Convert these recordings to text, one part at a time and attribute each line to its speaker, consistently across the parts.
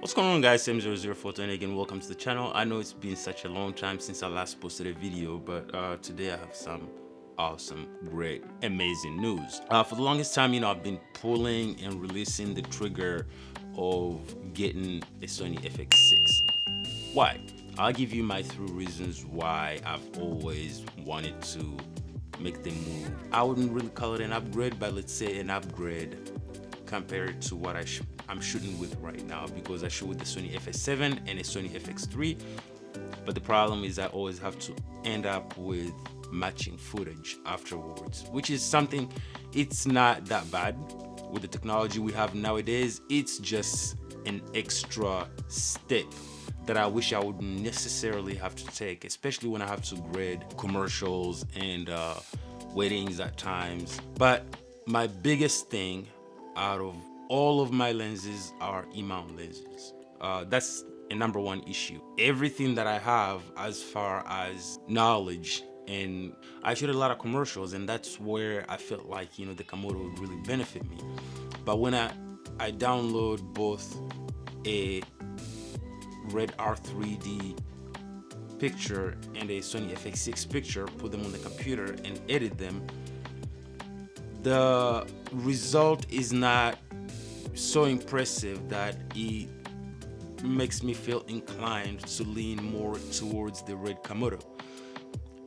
Speaker 1: What's going on, guys? Sam00420 again. Welcome to the channel. I know it's been such a long time since I last posted a video, but today I have some awesome, great, amazing news. For the longest time, I've been pulling and releasing the trigger of getting a Sony FX6. Why? I'll give you my 3 reasons why I've always wanted to make the move. I wouldn't really call it an upgrade, but let's say an upgrade compared to what I'm shooting with right now, because I shoot with the Sony FS7 and a Sony FX3, but the problem is I always have to end up with matching footage afterwards, which is something, it's not that bad with the technology we have nowadays. It's just an extra step that I wish I wouldn't necessarily have to take, especially when I have to grade commercials and weddings at times. But my biggest thing out of all of my lenses are E-mount lenses. That's a number 1 issue. Everything that I have as far as knowledge, and I shoot a lot of commercials, and that's where I felt like the Komodo would really benefit me. But when I download both a Red R3D picture and a Sony FX6 picture, put them on the computer and edit them, the result is not so impressive that it makes me feel inclined to lean more towards the Red Komodo.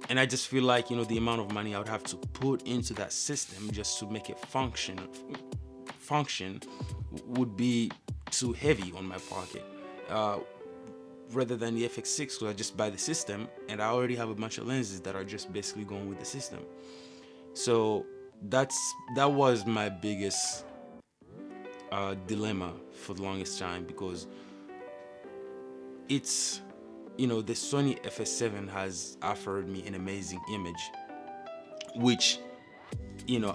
Speaker 1: And I just feel like the amount of money I would have to put into that system just to make it function would be too heavy on my pocket. Rather than the FX6, because I just buy the system and I already have a bunch of lenses that are just basically going with the system. So that was my biggest dilemma for the longest time, because it's the Sony FS7 has offered me an amazing image, which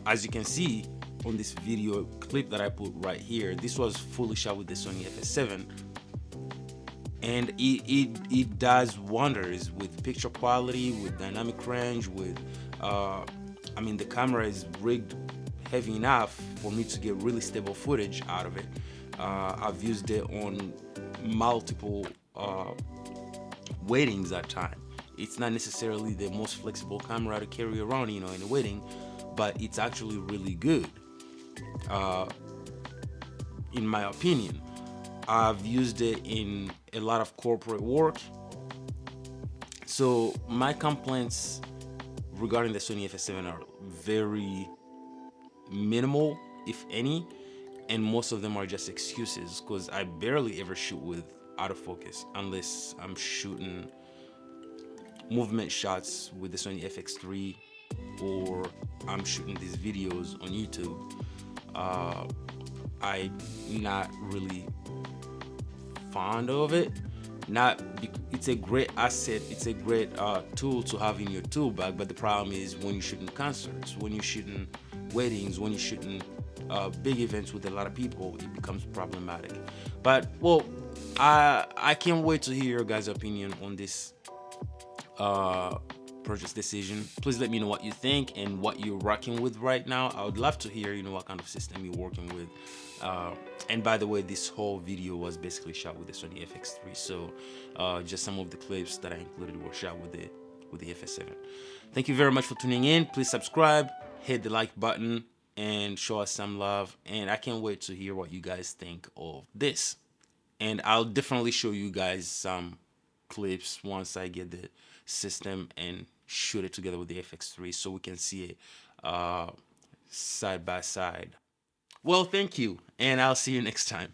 Speaker 1: as you can see on this video clip that I put right here, this was fully shot with the Sony FS7, and it does wonders with picture quality, with dynamic range, with the camera is rigged heavy enough for me to get really stable footage out of it. I've used it on multiple weddings at time. It's not necessarily the most flexible camera to carry around in a wedding, but it's actually really good in my opinion. I've used it in a lot of corporate work. So my complaints regarding the Sony FS7 are very minimal, if any, and most of them are just excuses, because I barely ever shoot with autofocus unless I'm shooting movement shots with the Sony FX3 or I'm shooting these videos on YouTube. I'm not really fond of it. It's a great asset, it's a great tool to have in your tool bag, but the problem is when you're shooting concerts, when you're shooting weddings, when you're shooting big events with a lot of people, it becomes problematic. But well, I can't wait to hear your guys' opinion on this purchase decision. Please let me know what you think and what you're rocking with right now. I would love to hear what kind of system you're working with. And by the way, this whole video was basically shot with the Sony FX3, so just some of the clips that I included were shot with the FS7. Thank you very much for tuning in. Please subscribe, hit the like button, and show us some love. And I can't wait to hear what you guys think of this. And I'll definitely show you guys some clips once I get the system and shoot it together with the FX3 so we can see it side by side. Well, thank you, and I'll see you next time.